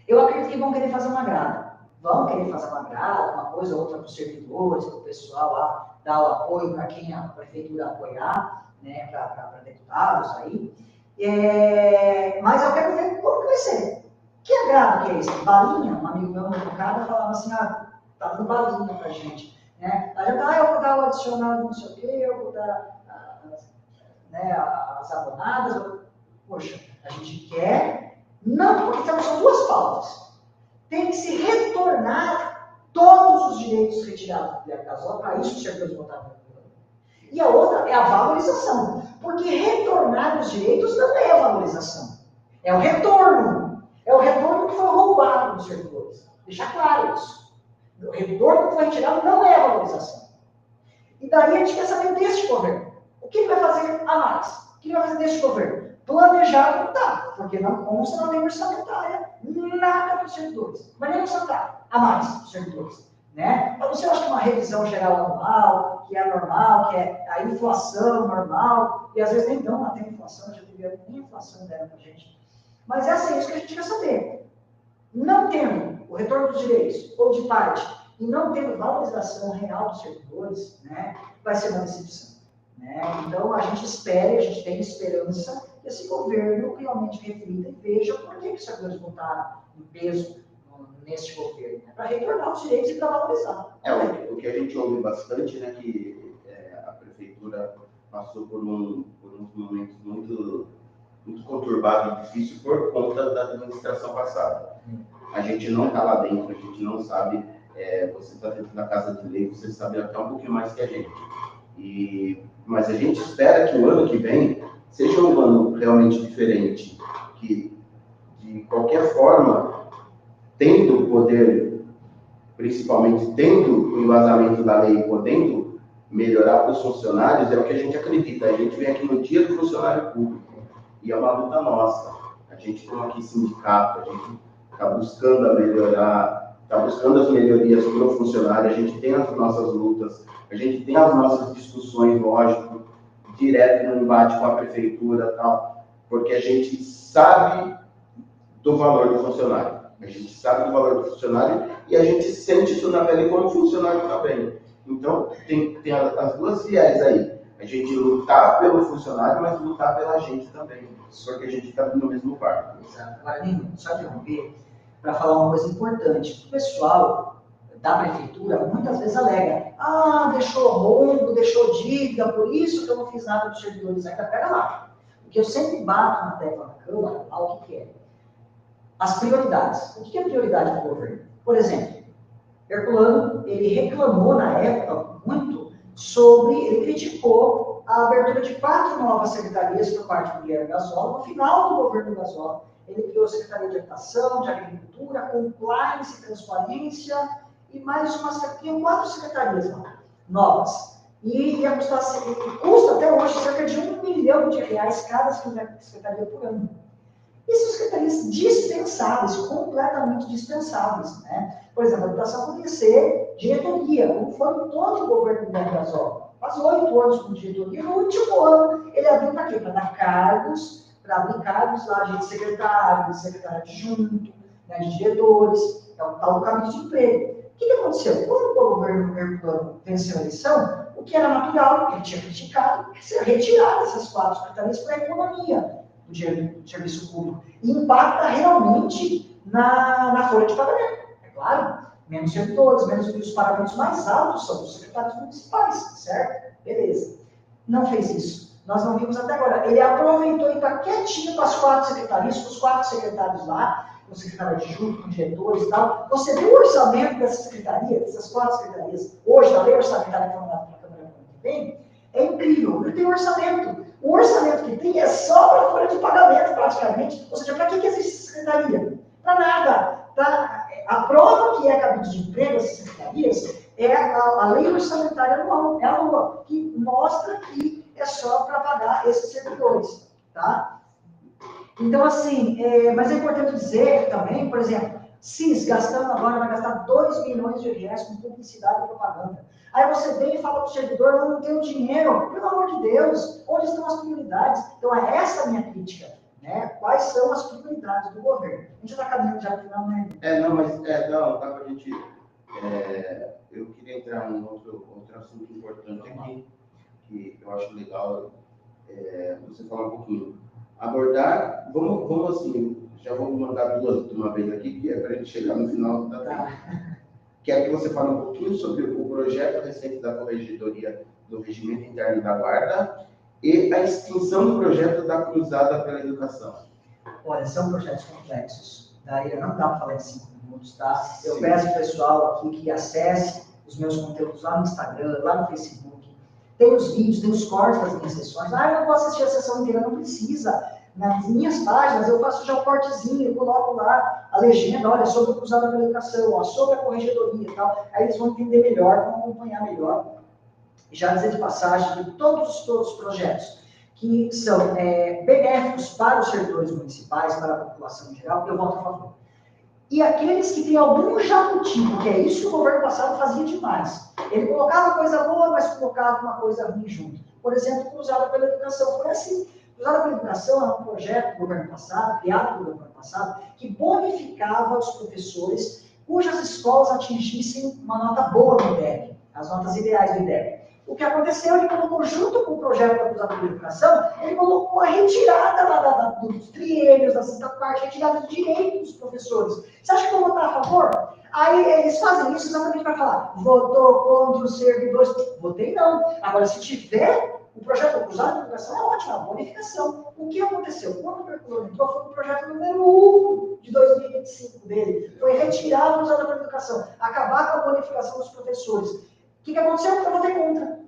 eu acredito que vão querer fazer uma grada. Vão querer fazer uma grada, uma coisa ou outra para os servidores, para o pessoal lá, dar o apoio para quem a prefeitura apoiar, né, para deputados aí. Mas eu quero ver como que vai ser. Que agrado que é isso? Balinha? Um amigo meu no mercado falava assim, tá dando balinha pra gente. Né? Aí eu vou dar o adicional de não sei o quê, eu vou dar as abonadas. Poxa, a gente quer... Não, porque são duas pautas. Tem que se retornar todos os direitos retirados do Guilherme Gasóleo, para isso os servidores votaram. E a outra é a valorização. Porque retornar os direitos não é a valorização. É o retorno. É o retorno que foi roubado dos servidores. Deixar claro isso. O retorno que foi retirado não é a valorização. E daí a gente quer saber deste governo. O que ele vai fazer a mais? O que ele vai fazer deste governo? Planejar não está, porque não consta na lei orçamentária nada para os servidores. Mas nem orçamentária, a mais para os servidores. Né? Então, você acha que uma revisão geral anual, que é normal, que é a inflação normal, e às vezes nem dão até inflação, já teve nem inflação deram para a gente. Mas é assim, isso que a gente quer saber. Não tendo o retorno dos direitos, ou de parte, e não tendo valorização real dos servidores, né, vai ser uma decepção. Né? Então, a gente espera, a gente tem esperança que esse governo realmente reflita e veja por que os servidores votaram em peso neste governo, né? Para retornar os direitos e para valorizar. O que a gente ouve bastante, né, que a prefeitura passou por uns momentos muito conturbados e difíceis por conta da administração passada. A gente não está lá dentro, a gente não sabe, você está dentro da Casa de Lei, você sabe até um pouquinho mais que a gente. Mas a gente espera que o ano que vem seja um ano realmente diferente, que de qualquer forma, tendo o poder, principalmente tendo o embasamento da lei, podendo melhorar para os funcionários, é o que a gente acredita. A gente vem aqui no Dia do Funcionário Público e é uma luta nossa. A gente tem aqui sindicato, a gente está buscando melhorar, está buscando as melhorias para o funcionário, a gente tem as nossas lutas, a gente tem as nossas discussões, lógico, direto no embate com a prefeitura, tal, porque a gente sabe do valor do funcionário. A gente sabe do valor do funcionário e a gente sente isso na pele como funcionário também. Então, tem as duas viés aí. A gente lutar pelo funcionário, mas lutar pela gente também. Porque a gente está no mesmo barco. Exato. Agora, Nino, só interromper para falar uma coisa importante. O pessoal da prefeitura muitas vezes alega: deixou rombo, deixou dívida, por isso que eu não fiz nada dos servidores. Ainda pega lá. O que eu sempre bato na tecla da Câmara, o que é? As prioridades. O que é prioridade para o governo? Por exemplo, Herculano, ele reclamou na época muito ele criticou a abertura de 4 novas secretarias por parte do Guilherme Gazola. No final do governo Gazola, ele criou a Secretaria de Habitação, de Agricultura, Compliance, Transparência e mais tinha 4 secretarias lá, novas. E custa até hoje cerca de R$1 milhão cada secretaria por ano. E são secretarias dispensáveis, completamente dispensáveis. Né? Por exemplo, a habitação poderia ser diretoria, como foi todo o governo do Guilherme Gazola. Quase 8 anos como diretoria, no último ano ele abriu para quê? Para dar cargos, para abrir cargos lá de secretário adjunto, né, de diretores, é o tal do cabide de emprego. O que aconteceu? Quando o governo venceu a eleição, o que era natural, ele tinha criticado, ser retirado essas 4 secretarias para a economia do serviço público. E impacta realmente na folha de pagamento. É claro, menos servidores, os pagamentos mais altos são dos secretários municipais, certo? Beleza. Não fez isso. Nós não vimos até agora. Ele aproveitou e está quietinho com as 4 secretarias, com os 4 secretários lá, com o secretário adjunto, com diretores e tal. Você viu o orçamento dessas secretarias, dessas 4 secretarias, hoje, na lei orçamentária que foi mandada para a Câmara que vem? É incrível. Ele tem orçamento. O orçamento que tem é só para a folha de pagamento, praticamente. Ou seja, para que existe secretaria? Para nada. A prova que é cabide de emprego, essas secretarias, é a lei orçamentária anual, é a LOA, que mostra que é só para pagar esses servidores. Tá? Então, assim, mas é importante dizer também, por exemplo, CIS agora vai gastar R$2 milhões com publicidade e propaganda. Aí você vem e fala para o servidor: não tem o dinheiro. Pelo amor de Deus, onde estão as prioridades? Então, é essa a minha crítica. Né? Quais são as prioridades do governo? A gente está caminhando já no final, né? Dá para a gente... eu queria entrar em outro assunto importante aqui, que eu acho legal você falar um pouquinho. Abordar, vamos assim, já vou mandar 2 de uma vez aqui, que é para a gente chegar no final da tarde. Quero que você fale um pouquinho sobre o projeto recente da Corregedoria do Regimento Interno da Guarda e a extinção do projeto da Cruzada pela Educação. Olha, são projetos complexos. Daí não dá para falar em 5 minutos, tá? Eu peço ao pessoal aqui que acesse os meus conteúdos lá no Instagram, lá no Facebook. tem os vídeos, tem os cortes das minhas sessões. Ah, eu não vou assistir a sessão inteira, não precisa. Nas minhas páginas, eu faço já o cortezinho, eu coloco lá a legenda, olha, sobre o cruzado pela educação, ó, sobre a corregedoria e tal. Aí eles vão entender melhor, vão acompanhar melhor. E já dizer de passagem que todos os projetos que são benéficos para os servidores municipais, para a população em geral, eu voto a favor. E aqueles que têm algum jabuti, porque é isso que o governo passado fazia demais. Ele colocava coisa boa, mas colocava uma coisa ruim junto. Por exemplo, Cruzada pela Educação. Foi assim. Cruzada pela Educação é um projeto do governo passado, criado pelo governo passado, que bonificava os professores cujas escolas atingissem uma nota boa no IDEB, as notas ideais do IDEB. O que aconteceu, ele colocou junto com o projeto da Cruzada pela Educação, ele colocou a retirada lá dos triênios, da sexta parte, retirada do direito dos professores. Você acha que eu vou votar a favor? Aí eles fazem isso exatamente para falar, votou contra os servidores. Votei não. Agora, se tiver o projeto da Cruzada pela Educação, é ótimo, a bonificação. O que aconteceu? Quando o Perculano entrou, foi o projeto número 1 de 2025 dele. Foi retirar a Cruzada pela Educação, acabar com a bonificação dos professores. O que aconteceu? Eu votei contra.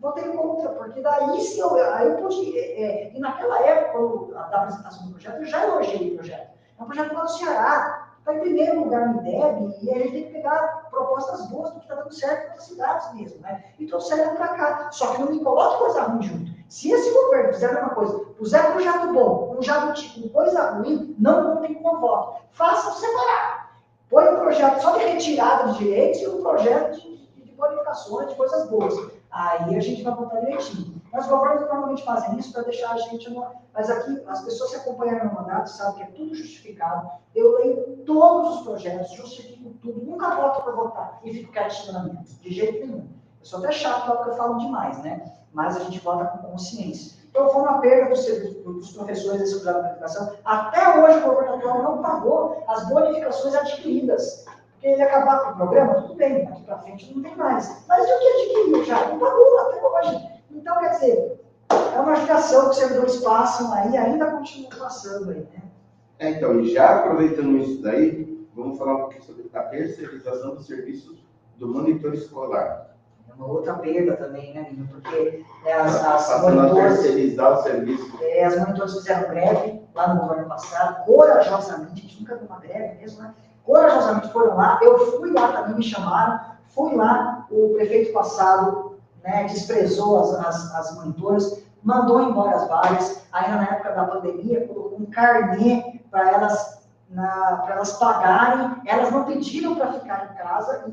Votei contra, porque daí sim eu pude. E naquela época, da apresentação do projeto, eu já elogiei o projeto. É um projeto lá do Ceará, está em primeiro lugar no IDEB, e a gente tem que pegar propostas boas do que está dando certo em outras cidades mesmo, né? E trouxeram para cá. Só que não me coloque coisa ruim junto. Se esse governo fizer uma coisa, puser um projeto bom, um jabuti com coisa ruim, não contem com o voto. Façam separado. Põe um projeto só de retirada de direitos e um projeto de bonificações, de coisas boas. Aí a gente vai votar direitinho. Mas os governos normalmente fazem isso para deixar a gente... Mas aqui, as pessoas que acompanharam meu mandato sabem que é tudo justificado. Eu leio todos os projetos, justifico tudo, nunca voto para votar e fico quietinho na minha. De jeito nenhum. Eu sou até chato porque eu falo demais, né? Mas a gente vota com consciência. Então, foi uma perda dos professores desse Cruzado pela Educação. Até hoje, o governo atual não pagou as bonificações adquiridas. Porque ele acabar com o programa, tudo bem, daqui para frente não tem mais. Mas e o que adquiriu já? Não pagou até hoje. Então, quer dizer, é uma geração que os servidores passam aí, ainda continuam passando aí, né? Então, e já aproveitando isso daí, vamos falar um pouquinho sobre a terceirização dos serviços do monitor escolar. É uma outra perda também, né, Nino? Porque as monitoras... terceirizar o serviço. As monitoras fizeram greve lá no governo passado, corajosamente, a gente nunca viu uma greve mesmo, né? Corajosamente foram lá, eu fui lá também, me chamaram, fui lá, o prefeito passado, né, desprezou as monitoras, mandou embora as vagas, ainda na época da pandemia, colocou um carnê para elas pagarem, elas não pediram para ficar em casa e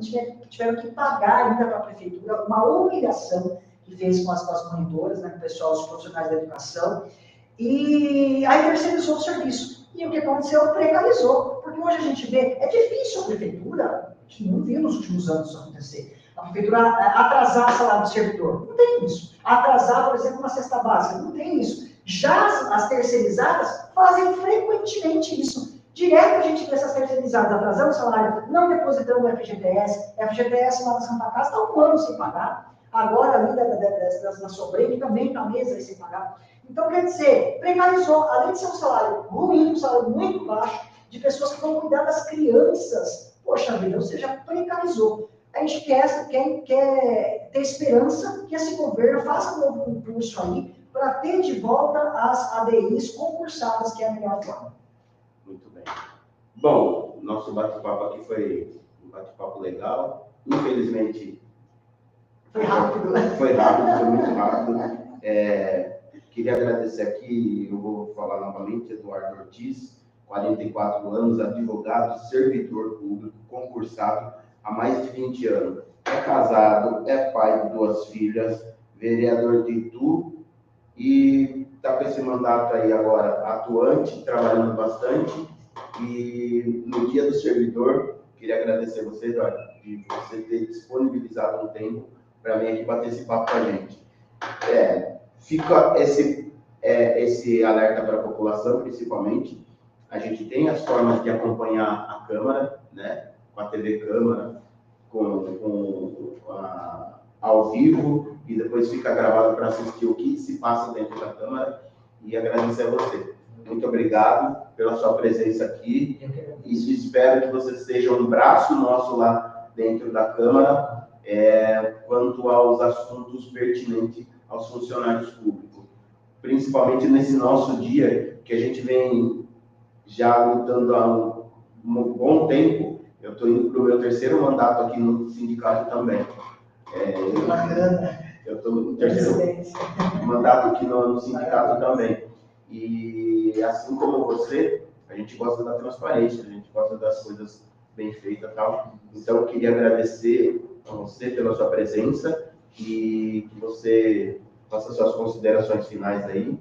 tiveram que pagar ainda para a prefeitura, uma humilhação que fez com as monitoras, né, com o pessoal, os profissionais da educação, e aí terceirizou o serviço. E o que aconteceu? Precarizou. Porque hoje a gente vê, é difícil a prefeitura, a gente não viu nos últimos anos isso acontecer, a prefeitura atrasar o salário do servidor. Não tem isso. Atrasar, por exemplo, uma cesta básica. Não tem isso. Já as terceirizadas fazem frequentemente isso. Direto a gente vê essas terceirizadas atrasando o salário, não depositando o FGTS. A FGTS lá na Santa Casa está 1 ano sem pagar. Agora, ali da Sobrego, também está mês aí sem pagar. Então, quer dizer, precarizou, além de ser um salário ruim, um salário muito baixo, de pessoas que vão cuidar das crianças. Poxa vida, ou seja, precarizou. A gente quer ter esperança que esse governo faça um novo concurso aí para ter de volta as ADIs concursadas, que é a melhor forma. Muito bem. Bom, nosso bate-papo aqui foi um bate-papo legal. Infelizmente, foi rápido. Foi rápido, foi muito rápido. Queria agradecer aqui, eu vou falar novamente, Eduardo Ortiz, 44 anos, advogado, servidor público, concursado há mais de 20 anos. É casado, é pai de 2 filhas, vereador de Itu e está com esse mandato aí agora atuante, trabalhando bastante. E no Dia do Servidor, queria agradecer a você, Eduardo, de você ter disponibilizado um tempo para vir aqui bater esse papo com a gente. Fica esse alerta para a população, principalmente. A gente tem as formas de acompanhar a Câmara, né? Com a TV Câmara, ao vivo, e depois fica gravado para assistir o que se passa dentro da Câmara. E agradecer a você. Muito obrigado pela sua presença aqui. E espero que você seja um braço nosso lá dentro da Câmara, quanto aos assuntos pertinentes aos funcionários públicos. Principalmente nesse nosso dia, que a gente vem já lutando há um bom tempo. Eu estou indo para o meu 3º mandato aqui no sindicato também. Eu estou no 3º mandato aqui no sindicato também. E assim como você, a gente gosta da transparência, a gente gosta das coisas bem feitas e tal. Então, eu queria agradecer a você pela sua presença e que você faça suas considerações finais aí.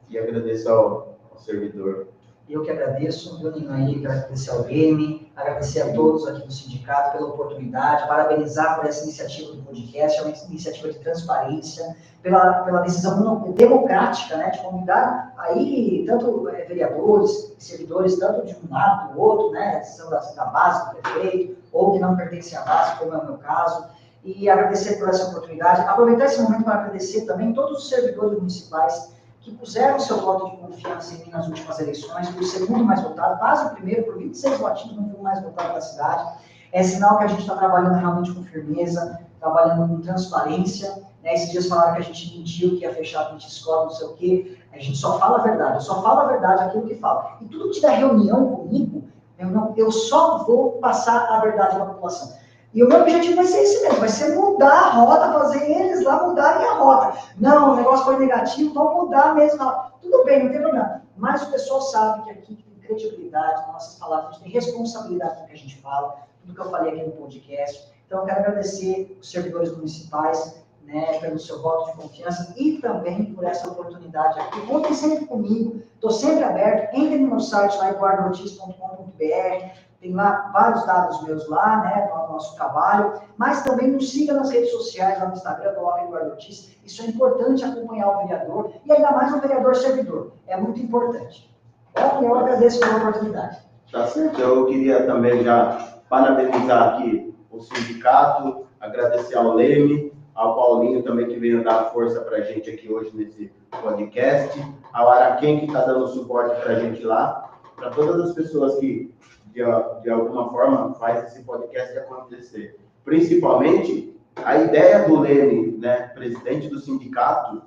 E agradeço ao servidor. Eu que agradeço, viu, Nino, aí, quero agradecer ao Leme, agradecer a todos aqui do sindicato pela oportunidade, parabenizar por essa iniciativa do podcast, é uma iniciativa de transparência, pela decisão democrática, né, de convidar aí tanto vereadores, servidores, tanto de um lado do outro, né, a decisão da base do prefeito, ou que não pertence à base, como é o meu caso, e agradecer por essa oportunidade, aproveitar esse momento para agradecer também todos os servidores municipais que puseram seu voto de confiança em mim nas últimas eleições, fui o segundo mais votado, quase o primeiro, por 26 votinhos, não fui o mais votado da cidade. É sinal que a gente está trabalhando realmente com firmeza, trabalhando com transparência. Né? Esses dias falaram que a gente mentiu, que ia fechar a 20 escolas, não sei o quê. A gente só fala a verdade, eu só falo a verdade aquilo que falo. E tudo que tiver reunião comigo, eu só vou passar a verdade para a população. E o meu objetivo vai ser esse mesmo, vai ser mudar a rota, fazer eles lá mudarem a rota. Não, o negócio foi negativo, vamos mudar mesmo. Não. Tudo bem, não tem problema. Mas o pessoal sabe que aqui tem credibilidade, nossas palavras, a gente tem responsabilidade no que a gente fala, tudo que eu falei aqui no podcast. Então, eu quero agradecer os servidores municipais, né, pelo seu voto de confiança e também por essa oportunidade aqui. Contem sempre comigo, estou sempre aberto. Entrem no meu site lá, eduardortiz.com.br. Tem lá vários dados meus lá, né, do nosso trabalho, mas também nos siga nas redes sociais, lá no Instagram, coloca Eduardo Ortiz. Isso é importante acompanhar o vereador, e ainda mais o vereador servidor. É muito importante. Bom, eu agradeço pela oportunidade. Tá certo. Eu queria também já parabenizar aqui o sindicato, agradecer ao Leme, ao Paulinho também, que veio dar força para a gente aqui hoje nesse podcast, ao Araquém, que está dando suporte para a gente lá, para todas as pessoas que de alguma forma faz esse podcast acontecer. Principalmente a ideia do Leme, né, presidente do sindicato,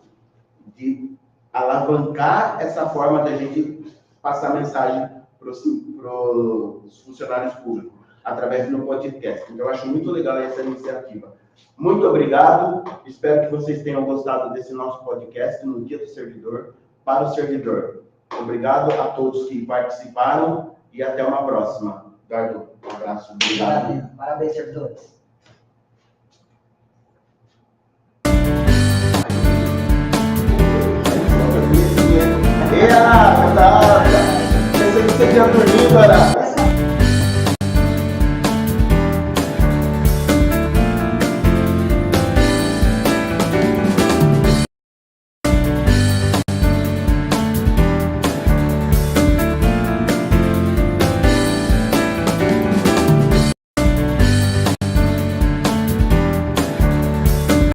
de alavancar essa forma da gente passar mensagem para os funcionários públicos, através do podcast. Então, eu acho muito legal essa iniciativa. Muito obrigado, espero que vocês tenham gostado desse nosso podcast no Dia do Servidor, para o servidor. Obrigado a todos que participaram e até uma próxima. Eduardo, um abraço. Obrigado. Parabéns, servidores.